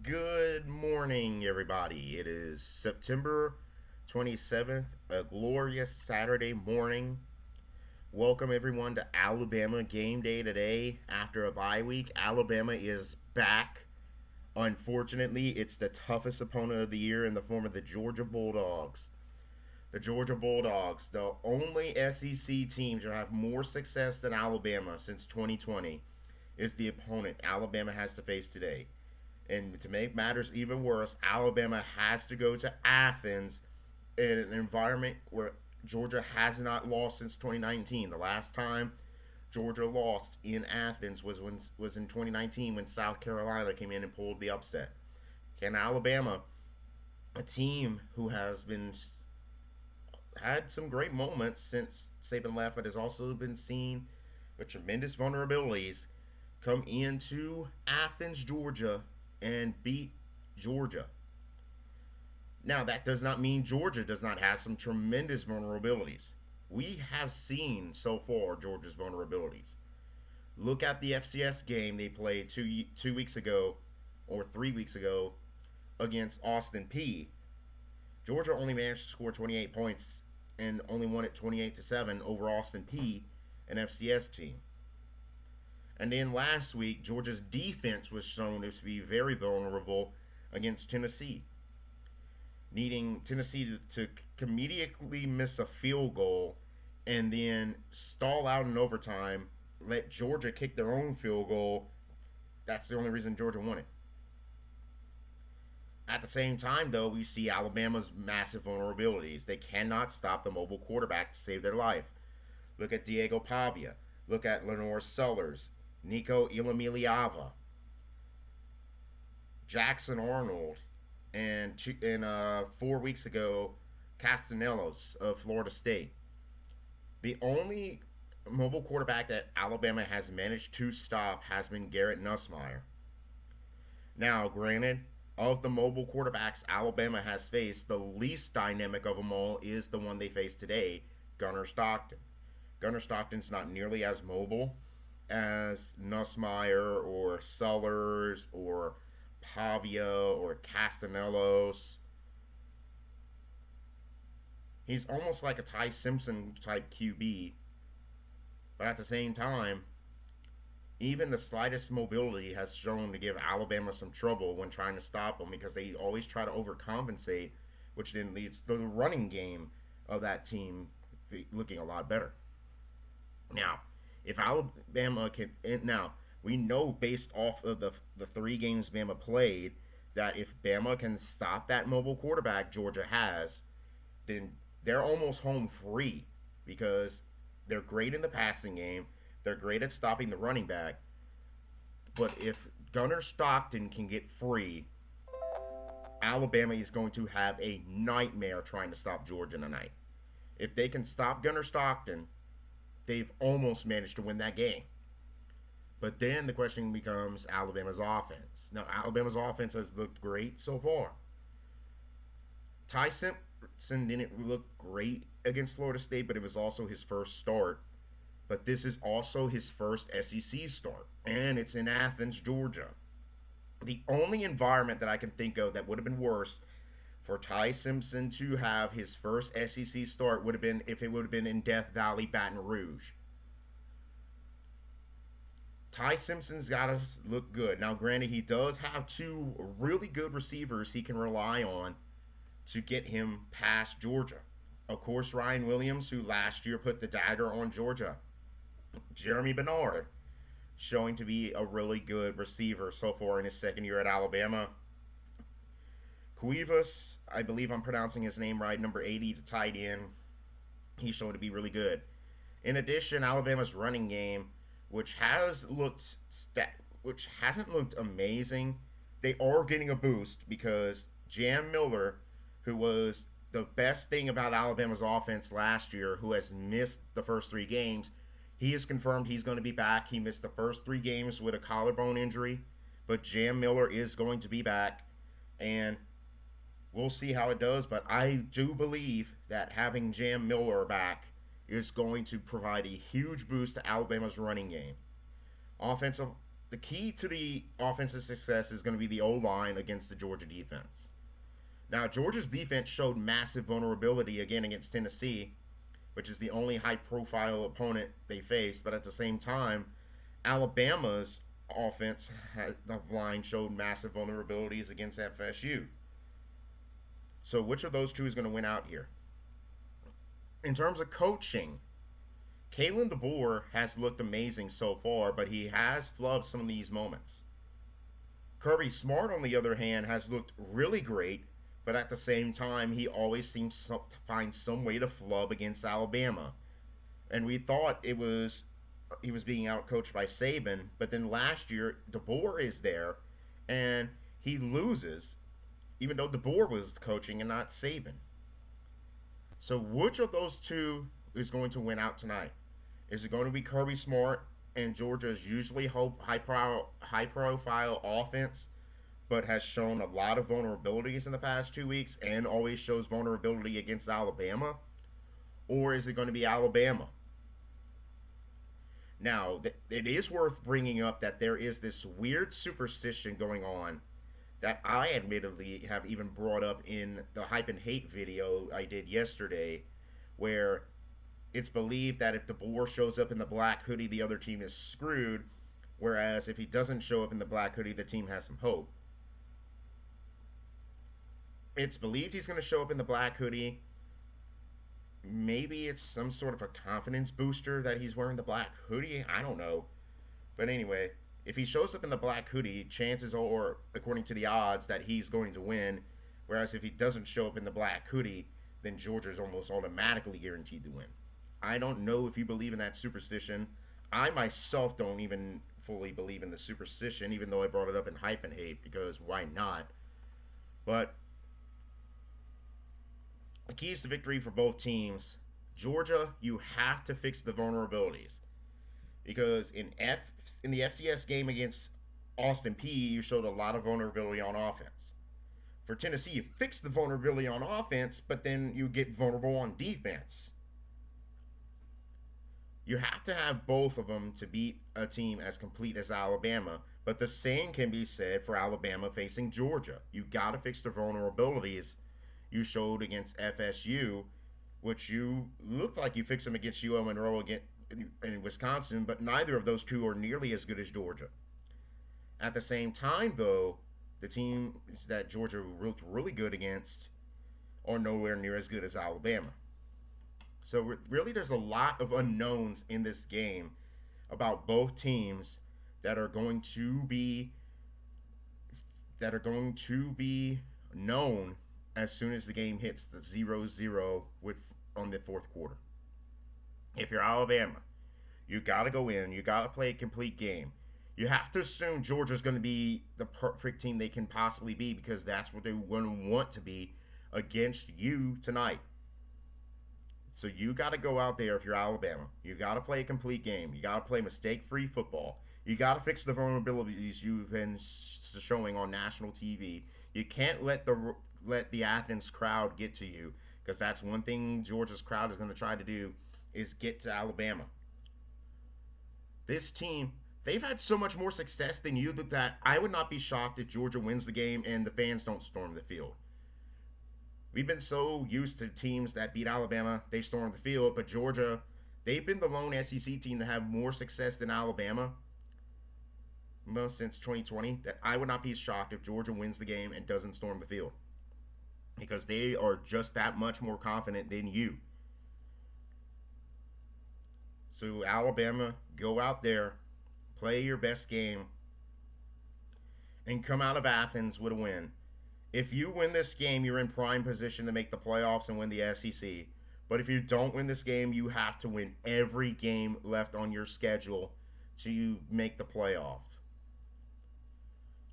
Good morning, everybody. It is September 27th, a glorious Saturday morning. Welcome, everyone, to Alabama Game Day today. After a bye week, Alabama is back. Unfortunately, it's the toughest opponent of the year in the form of the Georgia Bulldogs. The Georgia Bulldogs, the only SEC team to have more success than Alabama since 2020, is the opponent Alabama has to face today. And to make matters even worse, Alabama has to go to Athens in an environment where Georgia has not lost since 2019. The last time Georgia lost in Athens was in 2019 when South Carolina came in and pulled the upset. Can Alabama, a team who has been had some great moments since Saban left, but has also been seen with tremendous vulnerabilities, come into Athens, Georgia, and beat Georgia? Now, that does not mean Georgia does not have some tremendous vulnerabilities. We have seen so far Georgia's vulnerabilities. Look at the FCS game they played two weeks ago or 3 weeks ago against Austin P. Georgia only managed to score 28 points and only won it 28-7 over Austin P, an FCS team. And then last week, Georgia's defense was shown to be very vulnerable against Tennessee, needing Tennessee to immediately miss a field goal and then stall out in overtime, let Georgia kick their own field goal. That's the only reason Georgia won it. At the same time, though, we see Alabama's massive vulnerabilities. They cannot stop the mobile quarterback to save their life. Look at Diego Pavia. Look at Lenore Sellers, Nico Ilamiliava, Jackson Arnold, and 4 weeks ago, Castellanos of Florida State. The only mobile quarterback that Alabama has managed to stop has been Garrett Nussmeier. Now, granted, of the mobile quarterbacks Alabama has faced, the least dynamic of them all is the one they face today, Gunnar Stockton. Gunnar Stockton's not nearly as mobile as Nussmeier or Sellers or Pavia or Castellanos. He's almost like a Ty Simpson type QB, but at the same time, even the slightest mobility has shown to give Alabama some trouble when trying to stop them because they always try to overcompensate, which then leads to the running game of that team looking a lot better. Now, if Alabama can, now we know based off of the 3 games Bama played that if Bama can stop that mobile quarterback Georgia has, then they're almost home free because they're great in the passing game. They're great at stopping the running back. But if Gunnar Stockton can get free, Alabama is going to have a nightmare trying to stop Georgia tonight. If they can stop Gunnar Stockton, they've almost managed to win that game. But then the question becomes Alabama's offense. Now, Alabama's offense has looked great so far. Ty Simpson didn't look great against Florida State, but it was also his first start. But this is also his first SEC start, and it's in Athens, Georgia. The only environment that I can think of that would have been worse for Ty Simpson to have his first SEC start would have been if it would have been in Death Valley, Baton Rouge. Ty Simpson's got to look good. Now, granted, he does have 2 really good receivers he can rely on to get him past Georgia. Of course, Ryan Williams, who last year put the dagger on Georgia. Jeremy Bernard, showing to be a really good receiver so far in his second year at Alabama. Cuevas, I believe I'm pronouncing his name right, number 80, the tight end. He's shown to be really good. In addition, Alabama's running game, which hasn't looked amazing, they are getting a boost because Jam Miller, who was the best thing about Alabama's offense last year, who has missed the first 3 games, he has confirmed he's going to be back. He missed the first 3 games with a collarbone injury, but Jam Miller is going to be back, and we'll see how it does. But I do believe that having Jam Miller back is going to provide a huge boost to Alabama's running game. Offensive the key to the offensive success is going to be the O-line against the Georgia defense. Now, Georgia's defense showed massive vulnerability again against Tennessee, which is the only high-profile opponent they faced. But at the same time, Alabama's offense line showed massive vulnerabilities against FSU. So, which of those two is going to win out here? In terms of coaching, Kalen DeBoer has looked amazing so far, but he has flubbed some of these moments. Kirby Smart, on the other hand, has looked really great, but at the same time, he always seems to find some way to flub against Alabama. And we thought he was being outcoached by Saban, but then last year, DeBoer is there, and he loses, even though DeBoer was coaching and not Saban. So which of those two is going to win out tonight? Is it going to be Kirby Smart and Georgia's usually high profile offense, but has shown a lot of vulnerabilities in the past 2 weeks and always shows vulnerability against Alabama? Or is it going to be Alabama? Now, it is worth bringing up that there is this weird superstition going on that I admittedly have even brought up in the Hype and Hate video I did yesterday, where it's believed that if DeBoer shows up in the black hoodie, the other team is screwed, whereas if he doesn't show up in the black hoodie, the team has some hope. It's believed he's going to show up in the black hoodie. Maybe it's some sort of a confidence booster that he's wearing the black hoodie. I don't know. But anyway, if he shows up in the black hoodie, chances are, according to the odds, that he's going to win. Whereas if he doesn't show up in the black hoodie, then Georgia is almost automatically guaranteed to win. I don't know if you believe in that superstition. I myself don't even fully believe in the superstition, even though I brought it up in Hype and Hate, because why not? But the keys to victory for both teams. Georgia, you have to fix the vulnerabilities. Because in the FCS game against Austin Peay, you showed a lot of vulnerability on offense. For Tennessee, you fix the vulnerability on offense, but then you get vulnerable on defense. You have to have both of them to beat a team as complete as Alabama, but the same can be said for Alabama facing Georgia. You got to fix the vulnerabilities you showed against FSU, which you looked like you fixed them against UL Monroe in Wisconsin, but neither of those two are nearly as good as Georgia. At the same time, though, the teams that Georgia looked really good against are nowhere near as good as Alabama. So really there's a lot of unknowns in this game about both teams that are going to be known as soon as the game hits the 0-0 on the fourth quarter. If you're Alabama, you got to go in. You got to play a complete game. You have to assume Georgia's going to be the perfect team they can possibly be, because that's what they're going to want to be against you tonight. So you got to go out there if you're Alabama. You got to play a complete game. You got to play mistake-free football. You got to fix the vulnerabilities you've been showing on national TV. You can't let the Athens crowd get to you, because that's one thing Georgia's crowd is going to try to do, is get to Alabama. This team, they've had so much more success than you that I would not be shocked if Georgia wins the game and the fans don't storm the field. We've been so used to teams that beat Alabama, they storm the field, but Georgia, they've been the lone SEC team to have more success than Alabama since 2020, that I would not be shocked if Georgia wins the game and doesn't storm the field, because they are just that much more confident than you. So Alabama, go out there, play your best game, and come out of Athens with a win. If you win this game, you're in prime position to make the playoffs and win the SEC. But if you don't win this game, you have to win every game left on your schedule to make the playoff.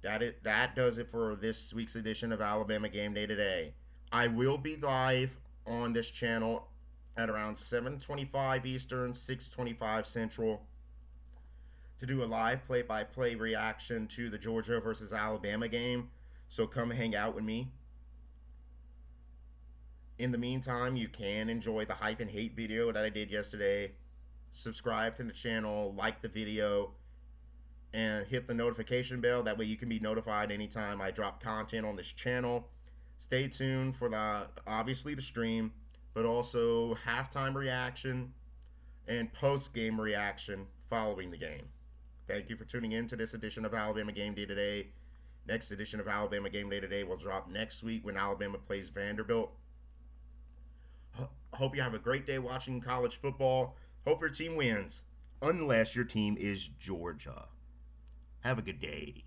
That does it for this week's edition of Alabama Game Day Today. I will be live on this channel at around 7:25 Eastern, 6:25 Central, to do a live play-by-play reaction to the Georgia versus Alabama game. So come hang out with me. In the meantime, you can enjoy the Hype and Hate video that I did yesterday. Subscribe to the channel, like the video, and hit the notification bell. That way you can be notified anytime I drop content on this channel. Stay tuned for obviously the stream, but also halftime reaction and post game reaction following the game. Thank you for tuning in to this edition of Alabama Game Day Today. Next edition of Alabama Game Day Today will drop next week when Alabama plays Vanderbilt. Hope you have a great day watching college football. Hope your team wins, unless your team is Georgia. Have a good day.